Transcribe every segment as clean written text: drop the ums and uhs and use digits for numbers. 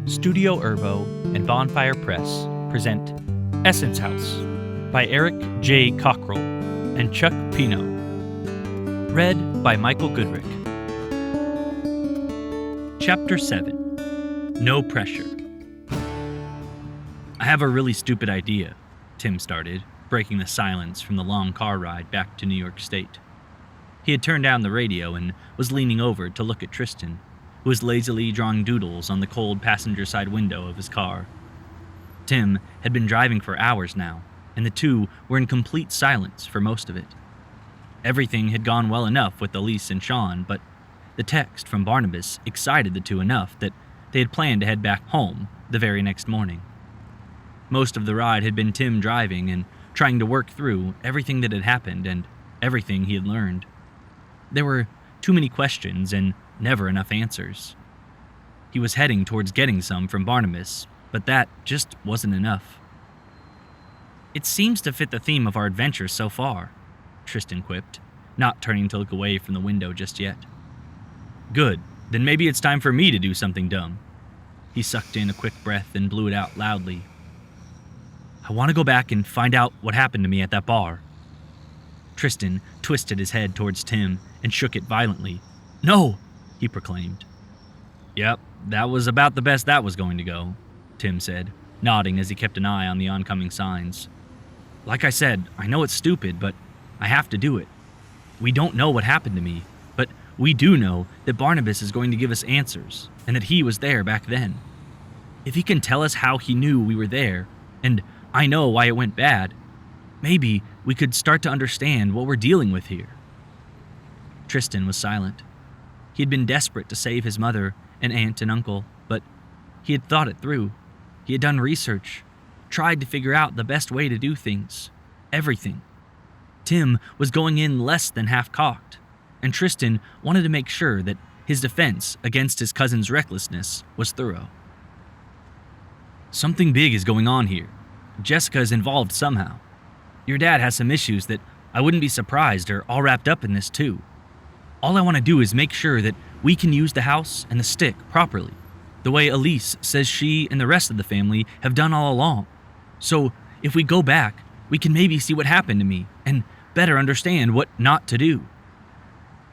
Studio Ervo and Bonfire Press present Essence House by Eric J. Cockrell and Chuck Pino. Read by Michael Goodrick. Chapter 7. No Pressure. I have a really stupid idea, Tim started, breaking the silence from the long car ride back to New York State. He had turned down the radio and was leaning over to look at Tristan, who was lazily drawing doodles on the cold passenger side window of his car. Tim had been driving for hours now, and the two were in complete silence for most of it. Everything had gone well enough with Elise and Sean, but the text from Barnabas excited the two enough that they had planned to head back home the very next morning. Most of the ride had been Tim driving and trying to work through everything that had happened and everything he had learned. There were too many questions and never enough answers. He was heading towards getting some from Barnabas, but that just wasn't enough. "It seems to fit the theme of our adventure so far," Tristan quipped, not turning to look away from the window just yet. "Good, then maybe it's time for me to do something dumb." He sucked in a quick breath and blew it out loudly. "I want to go back and find out what happened to me at that bar." Tristan twisted his head towards Tim and shook it violently. "No!" he proclaimed. "Yep, that was about the best that was going to go," Tim said, nodding as he kept an eye on the oncoming signs. "Like I said, I know it's stupid, but I have to do it. We don't know what happened to me, but we do know that Barnabas is going to give us answers, and that he was there back then. If he can tell us how he knew we were there, and I know why it went bad, maybe we could start to understand what we're dealing with here." Tristan was silent. He had been desperate to save his mother and aunt and uncle, but he had thought it through. He had done research, tried to figure out the best way to do things, everything. Tim was going in less than half-cocked, and Tristan wanted to make sure that his defense against his cousin's recklessness was thorough. "Something big is going on here. Jessica is involved somehow. Your dad has some issues that I wouldn't be surprised are all wrapped up in this too. All I want to do is make sure that we can use the house and the stick properly, the way Elise says she and the rest of the family have done all along. So if we go back, we can maybe see what happened to me and better understand what not to do."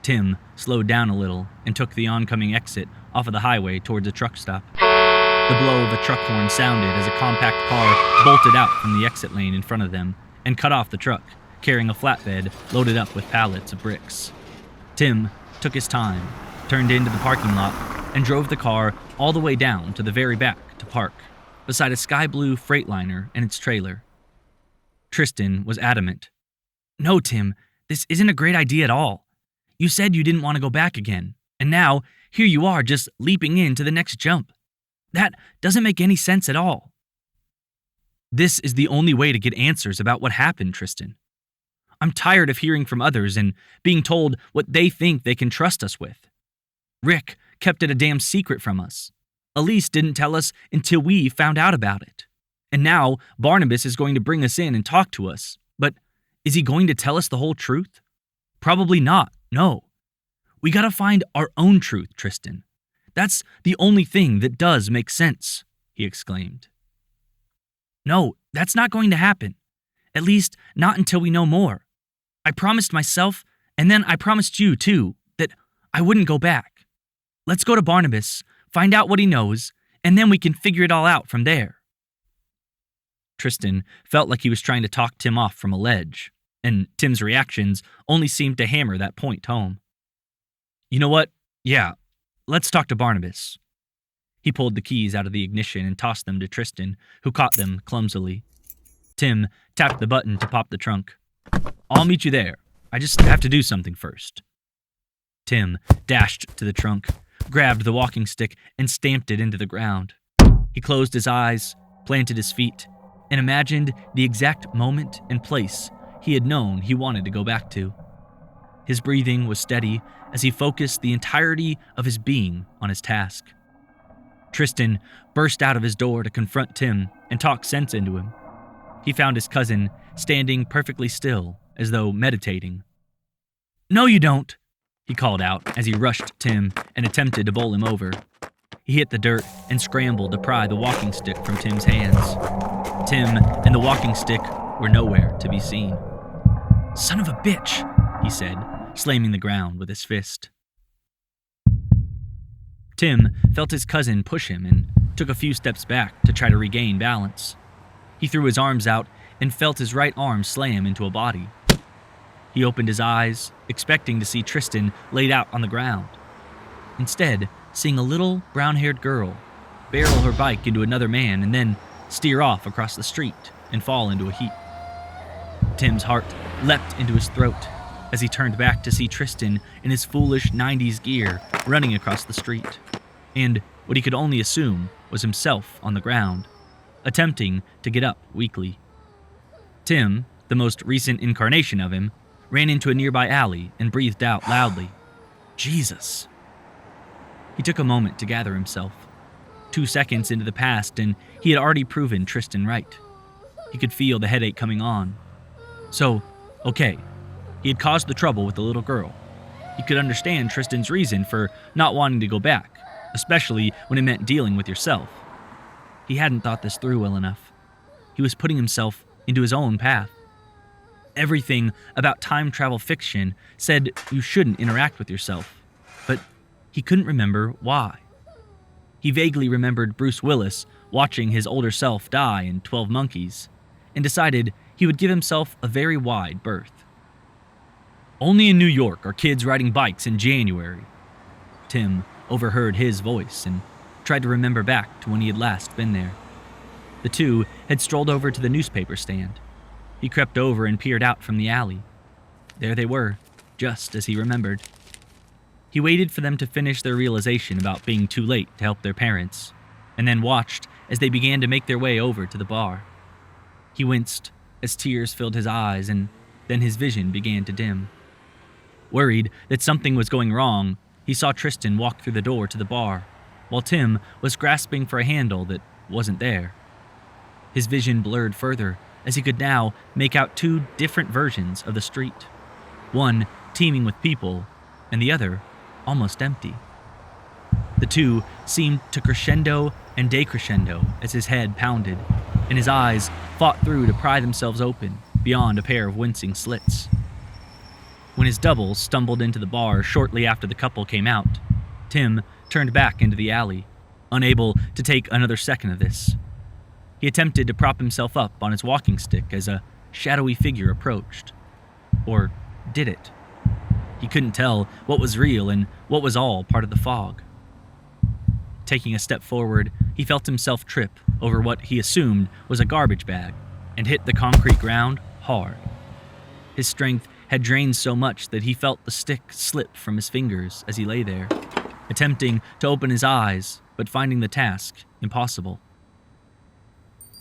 Tim slowed down a little and took the oncoming exit off of the highway towards a truck stop. The blow of a truck horn sounded as a compact car bolted out from the exit lane in front of them and cut off the truck, carrying a flatbed loaded up with pallets of bricks. Tim took his time, turned into the parking lot, and drove the car all the way down to the very back to park, beside a sky blue Freightliner and its trailer. Tristan was adamant. "No, Tim, this isn't a great idea at all. You said you didn't want to go back again, and now here you are just leaping into the next jump. That doesn't make any sense at all." "This is the only way to get answers about what happened, Tristan. I'm tired of hearing from others and being told what they think they can trust us with. Rick kept it a damn secret from us. Elise didn't tell us until we found out about it. And now Barnabas is going to bring us in and talk to us. But is he going to tell us the whole truth? Probably not, no. We gotta find our own truth, Tristan. That's the only thing that does make sense," he exclaimed. "No, that's not going to happen. At least, not until we know more. I promised myself, and then I promised you, too, that I wouldn't go back. Let's go to Barnabas, find out what he knows, and then we can figure it all out from there." Tristan felt like he was trying to talk Tim off from a ledge, and Tim's reactions only seemed to hammer that point home. "You know what? Yeah, let's talk to Barnabas." He pulled the keys out of the ignition and tossed them to Tristan, who caught them clumsily. Tim tapped the button to pop the trunk. "I'll meet you there. I just have to do something first." Tim dashed to the trunk, grabbed the walking stick, and stamped it into the ground. He closed his eyes, planted his feet, and imagined the exact moment and place he had known he wanted to go back to. His breathing was steady as he focused the entirety of his being on his task. Tristan burst out of his door to confront Tim and talk sense into him. He found his cousin standing perfectly still, as though meditating. "No, you don't," he called out as he rushed Tim and attempted to bowl him over. He hit the dirt and scrambled to pry the walking stick from Tim's hands. Tim and the walking stick were nowhere to be seen. "Son of a bitch," he said, slamming the ground with his fist. Tim felt his cousin push him and took a few steps back to try to regain balance. He threw his arms out and felt his right arm slam into a body. He opened his eyes, expecting to see Tristan laid out on the ground. Instead, seeing a little brown-haired girl barrel her bike into another man and then steer off across the street and fall into a heap. Tim's heart leapt into his throat as he turned back to see Tristan in his foolish 90s gear running across the street, and what he could only assume was himself on the ground, attempting to get up weakly. Tim, the most recent incarnation of him, ran into a nearby alley and breathed out loudly, "Jesus." He took a moment to gather himself. 2 seconds into the past, and he had already proven Tristan right. He could feel the headache coming on. So, okay, he had caused the trouble with the little girl. He could understand Tristan's reason for not wanting to go back, especially when it meant dealing with yourself. He hadn't thought this through well enough. He was putting himself into his own path. Everything about time travel fiction said you shouldn't interact with yourself, but he couldn't remember why. He vaguely remembered Bruce Willis watching his older self die in 12 Monkeys, and decided he would give himself a very wide berth. "Only in New York are kids riding bikes in January." Tim overheard his voice and tried to remember back to when he had last been there. The two had strolled over to the newspaper stand. He crept over and peered out from the alley. There they were, just as he remembered. He waited for them to finish their realization about being too late to help their parents, and then watched as they began to make their way over to the bar. He winced as tears filled his eyes, and then his vision began to dim. Worried that something was going wrong, he saw Tristan walk through the door to the bar, while Tim was grasping for a handle that wasn't there. His vision blurred further, as he could now make out 2 different versions of the street. One teeming with people, and the other almost empty. The two seemed to crescendo and decrescendo as his head pounded, and his eyes fought through to pry themselves open beyond a pair of wincing slits. When his double stumbled into the bar shortly after the couple came out, Tim turned back into the alley, unable to take another second of this. He attempted to prop himself up on his walking stick as a shadowy figure approached. Or did it? He couldn't tell what was real and what was all part of the fog. Taking a step forward, he felt himself trip over what he assumed was a garbage bag and hit the concrete ground hard. His strength had drained so much that he felt the stick slip from his fingers as he lay there, attempting to open his eyes, but finding the task impossible.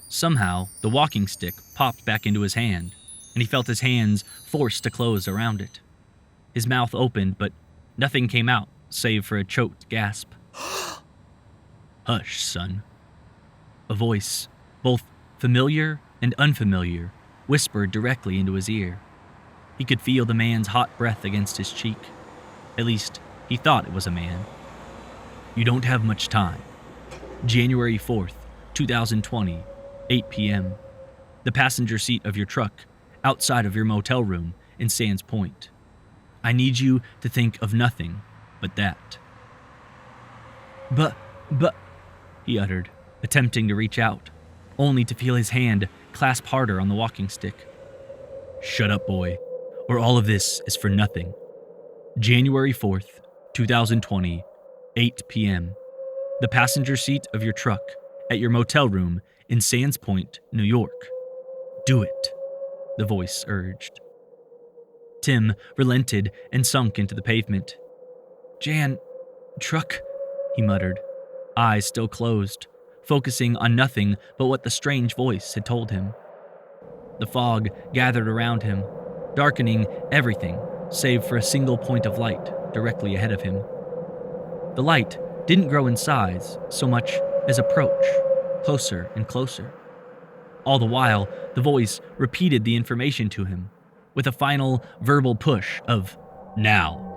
Somehow, the walking stick popped back into his hand, and he felt his hands forced to close around it. His mouth opened, but nothing came out save for a choked gasp. "Hush, son." A voice, both familiar and unfamiliar, whispered directly into his ear. He could feel the man's hot breath against his cheek. At least, he thought it was a man. "You don't have much time. January 4th, 2020, 8 p.m. The passenger seat of your truck, outside of your motel room in Sands Point. I need you to think of nothing but that." But, he uttered, attempting to reach out, only to feel his hand clasp harder on the walking stick. "Shut up, boy, or all of this is for nothing. January 4th, 2020, 8 p.m. The passenger seat of your truck at your motel room in Sands Point, New York. Do it," the voice urged. Tim relented and sunk into the pavement. "Jan, truck," he muttered, eyes still closed, focusing on nothing but what the strange voice had told him. The fog gathered around him, darkening everything save for a single point of light directly ahead of him. The light didn't grow in size so much as approach, closer and closer. All the while, the voice repeated the information to him, with a final verbal push of now.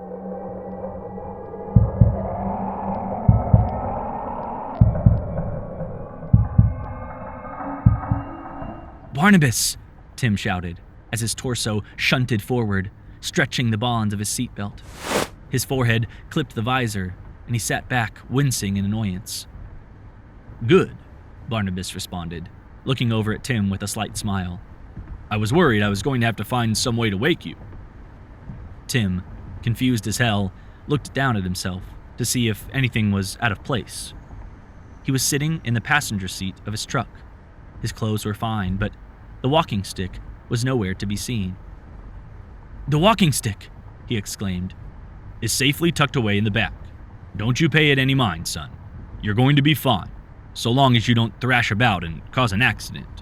"Barnabas!" Tim shouted, as his torso shunted forward, stretching the bonds of his seatbelt. His forehead clipped the visor, and he sat back, wincing in annoyance. "Good," Barnabas responded, looking over at Tim with a slight smile. "I was worried I was going to have to find some way to wake you." Tim, confused as hell, looked down at himself to see if anything was out of place. He was sitting in the passenger seat of his truck. His clothes were fine, but the walking stick was nowhere to be seen. "The walking stick," he exclaimed, "is safely tucked away in the back. Don't you pay it any mind, son. You're going to be fine, so long as you don't thrash about and cause an accident."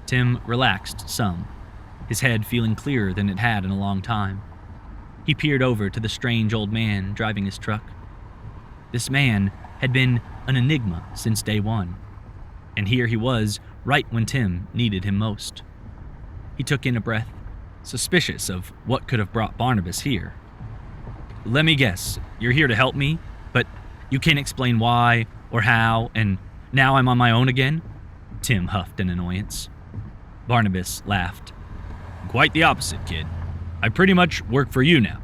Tim relaxed some, his head feeling clearer than it had in a long time. He peered over to the strange old man driving his truck. This man had been an enigma since day one, and here he was right when Tim needed him most. He took in a breath, suspicious of what could have brought Barnabas here. "Let me guess, you're here to help me, but you can't explain why or how, and now I'm on my own again?" Tim huffed in annoyance. Barnabas laughed. "Quite the opposite, kid. I pretty much work for you now.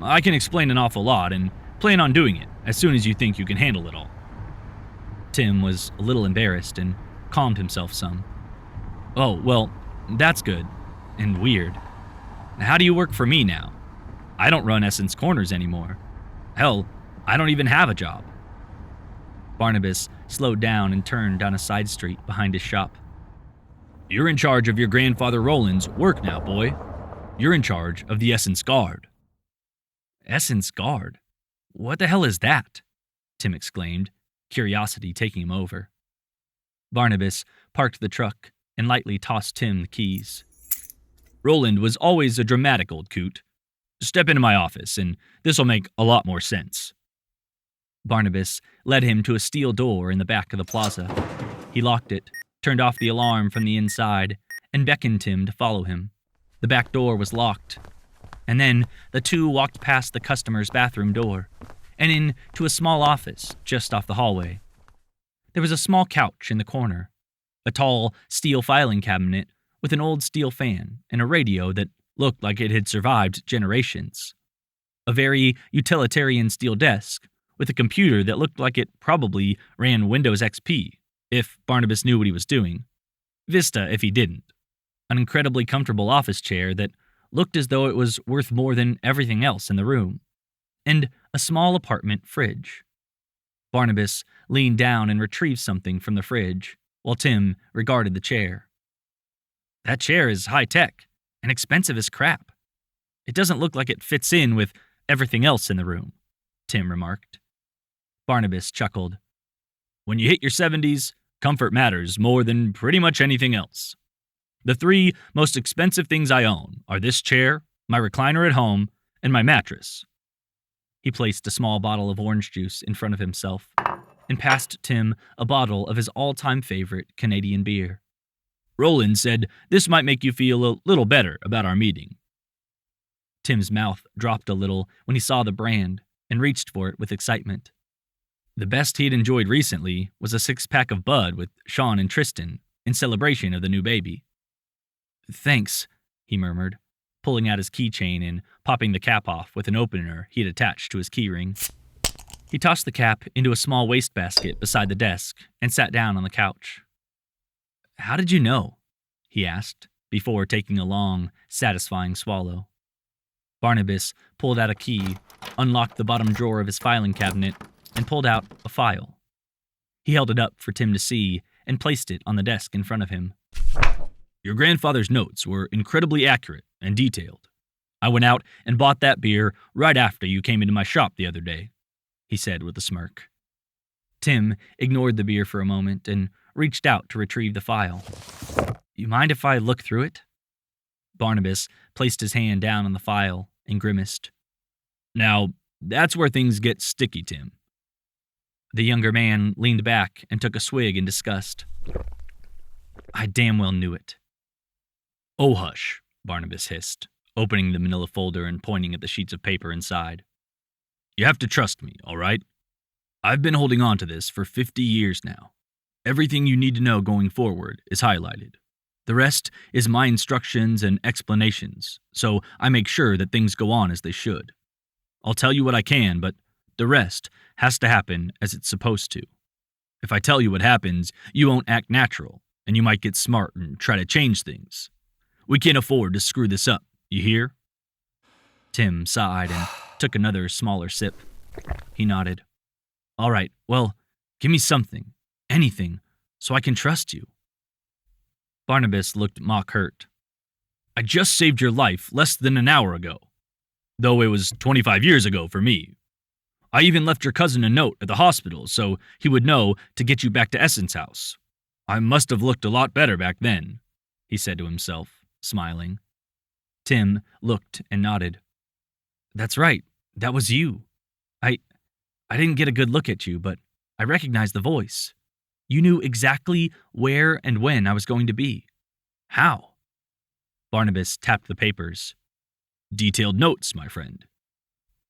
I can explain an awful lot and plan on doing it as soon as you think you can handle it all." Tim was a little embarrassed and calmed himself some. "Oh, well, that's good. And weird. How do you work for me now? I don't run Essence Corners anymore. Hell, I don't even have a job." Barnabas slowed down and turned down a side street behind his shop. "You're in charge of your grandfather Roland's work now, boy. You're in charge of the Essence Guard." "Essence Guard? What the hell is that?" Tim exclaimed, curiosity taking him over. Barnabas parked the truck and lightly tossed Tim the keys. "Roland was always a dramatic old coot. Step into my office, and this'll make a lot more sense." Barnabas led him to a steel door in the back of the plaza. He locked it, turned off the alarm from the inside, and beckoned Tim to follow him. The back door was locked, and then the two walked past the customer's bathroom door and into a small office just off the hallway. There was a small couch in the corner, a tall steel filing cabinet with an old steel fan and a radio that looked like it had survived generations. A very utilitarian steel desk with a computer that looked like it probably ran Windows XP, if Barnabas knew what he was doing. Vista if he didn't. An incredibly comfortable office chair that looked as though it was worth more than everything else in the room. And a small apartment fridge. Barnabas leaned down and retrieved something from the fridge, while Tim regarded the chair. "That chair is high-tech and expensive as crap. It doesn't look like it fits in with everything else in the room," Tim remarked. Barnabas chuckled. "When you hit your 70s, comfort matters more than pretty much anything else. The 3 most expensive things I own are this chair, my recliner at home, and my mattress." He placed a small bottle of orange juice in front of himself and passed Tim a bottle of his all-time favorite Canadian beer. "Roland said this might make you feel a little better about our meeting." Tim's mouth dropped a little when he saw the brand and reached for it with excitement. The best he'd enjoyed recently was a 6-pack of Bud with Sean and Tristan in celebration of the new baby. "Thanks," he murmured, pulling out his keychain and popping the cap off with an opener he'd attached to his keyring. He tossed the cap into a small wastebasket beside the desk and sat down on the couch. "How did you know?" he asked, before taking a long, satisfying swallow. Barnabas pulled out a key, unlocked the bottom drawer of his filing cabinet, and pulled out a file. He held it up for Tim to see and placed it on the desk in front of him. "Your grandfather's notes were incredibly accurate and detailed. I went out and bought that beer right after you came into my shop the other day," he said with a smirk. Tim ignored the beer for a moment and reached out to retrieve the file. "You mind if I look through it?" Barnabas placed his hand down on the file and grimaced. "Now, that's where things get sticky, Tim." The younger man leaned back and took a swig in disgust. "I damn well knew it." "Oh, hush," Barnabas hissed, opening the manila folder and pointing at the sheets of paper inside. "You have to trust me, all right? I've been holding on to this for 50 years now. Everything you need to know going forward is highlighted. The rest is my instructions and explanations, so I make sure that things go on as they should. I'll tell you what I can, but the rest has to happen as it's supposed to. If I tell you what happens, you won't act natural, and you might get smart and try to change things. We can't afford to screw this up, you hear?" Tim sighed and took another smaller sip. He nodded. "All right, well, give me something, anything, so I can trust you." Barnabas looked mock hurt. "I just saved your life less than an hour ago, though it was 25 years ago for me. I even left your cousin a note at the hospital so he would know to get you back to Essence House. I must have looked a lot better back then," he said to himself, smiling. Tim looked and nodded. "That's right, that was you. I didn't get a good look at you, but I recognized the voice. You knew exactly where and when I was going to be. How?" Barnabas tapped the papers. "Detailed notes, my friend.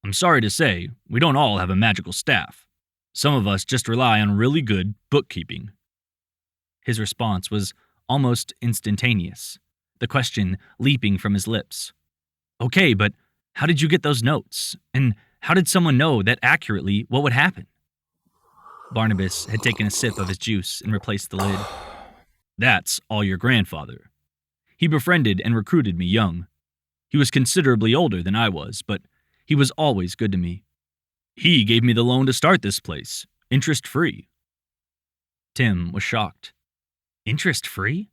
I'm sorry to say, we don't all have a magical staff. Some of us just rely on really good bookkeeping." His response was almost instantaneous, the question leaping from his lips. "Okay, but how did you get those notes? And how did someone know that accurately what would happen?" Barnabas had taken a sip of his juice and replaced the lid. "That's all your grandfather. He befriended and recruited me young. He was considerably older than I was, but he was always good to me. He gave me the loan to start this place, interest-free." Tim was shocked. "Interest-free?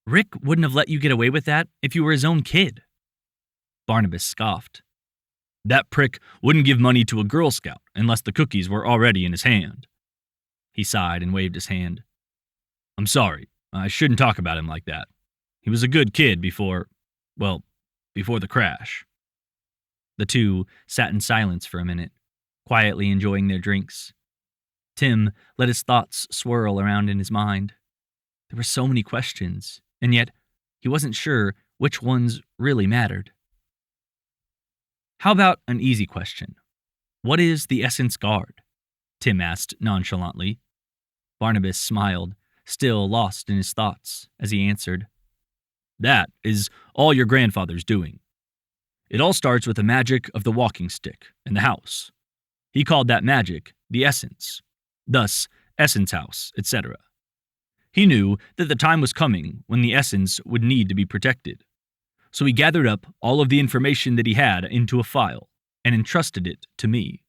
Rick wouldn't have let you get away with that if you were his own kid." Barnabas scoffed. "That prick wouldn't give money to a Girl Scout unless the cookies were already in his hand." He sighed and waved his hand. "I'm sorry, I shouldn't talk about him like that. He was a good kid before the crash." The two sat in silence for a minute, quietly enjoying their drinks. Tim let his thoughts swirl around in his mind. There were so many questions, and yet he wasn't sure which ones really mattered. "How about an easy question? What is the Essence Guard?" Tim asked nonchalantly. Barnabas smiled, still lost in his thoughts, as he answered. "That is all your grandfather's doing. It all starts with the magic of the walking stick and the house. He called that magic the Essence, thus Essence House, etc. He knew that the time was coming when the Essence would need to be protected. So he gathered up all of the information that he had into a file and entrusted it to me.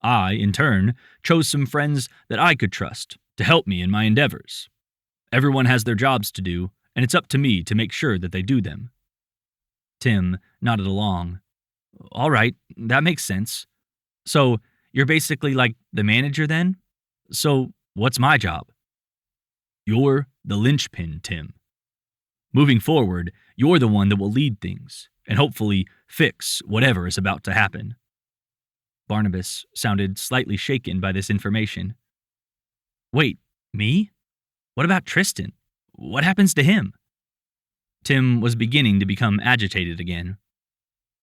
I, in turn, chose some friends that I could trust to help me in my endeavors. Everyone has their jobs to do, and it's up to me to make sure that they do them." Tim nodded along. "All right, that makes sense. So you're basically like the manager then? So what's my job?" "You're the linchpin, Tim. Moving forward, you're the one that will lead things, and hopefully fix whatever is about to happen." Barnabas sounded slightly shaken by this information. "Wait, me? What about Tristan? What happens to him?" Tim was beginning to become agitated again.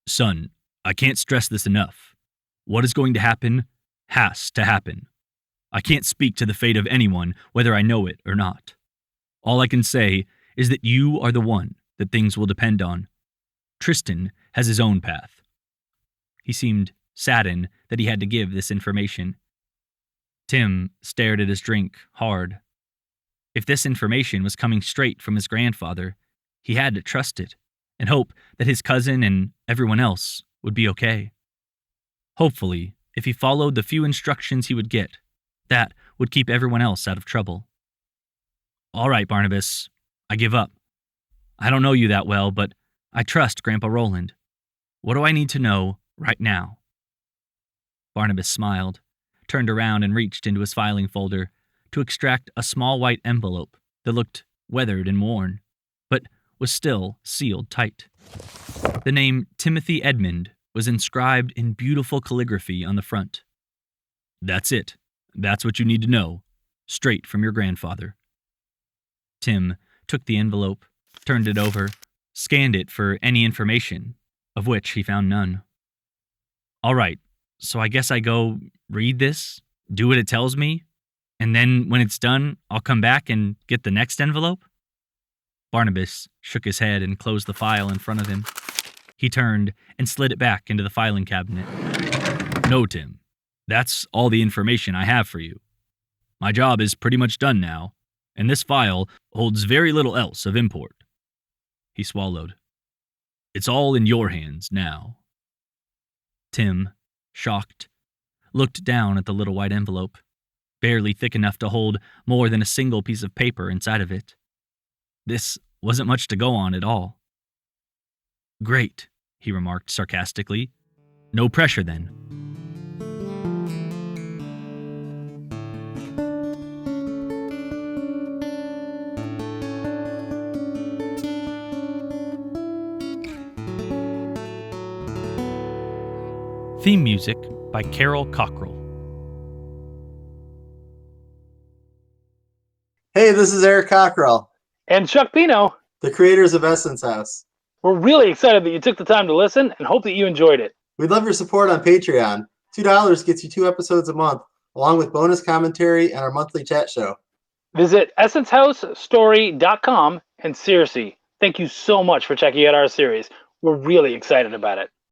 "Son, I can't stress this enough. What is going to happen has to happen. I can't speak to the fate of anyone, whether I know it or not. All I can say is that you are the one that things will depend on. Tristan has his own path." He seemed saddened that he had to give this information. Tim stared at his drink hard. If this information was coming straight from his grandfather, he had to trust it and hope that his cousin and everyone else would be okay. Hopefully, if he followed the few instructions he would get, that would keep everyone else out of trouble. "All right, Barnabas, I give up. I don't know you that well, but I trust Grandpa Roland. What do I need to know right now?" Barnabas smiled, turned around and reached into his filing folder to extract a small white envelope that looked weathered and worn, but was still sealed tight. The name Timothy Edmund was inscribed in beautiful calligraphy on the front. "That's it. That's what you need to know, straight from your grandfather." Tim took the envelope, turned it over, scanned it for any information, of which he found none. "All right, so I guess I go read this, do what it tells me, and then when it's done, I'll come back and get the next envelope?" Barnabas shook his head and closed the file in front of him. He turned and slid it back into the filing cabinet. No, Tim. That's all the information I have for you. My job is pretty much done now, and this file holds very little else of import. He swallowed. It's all in your hands now. Tim, shocked, looked down at the little white envelope, barely thick enough to hold more than a single piece of paper inside of it. This wasn't much to go on at all. Great, he remarked sarcastically. No pressure then. Theme music by Carol Cockrell. Hey, this is Eric Cockrell. And Chuck Pino. The creators of Essence House. We're really excited that you took the time to listen and hope that you enjoyed it. We'd love your support on Patreon. $2 gets you 2 episodes a month, along with bonus commentary and our monthly chat show. Visit essencehousestory.com and seriously, thank you so much for checking out our series. We're really excited about it.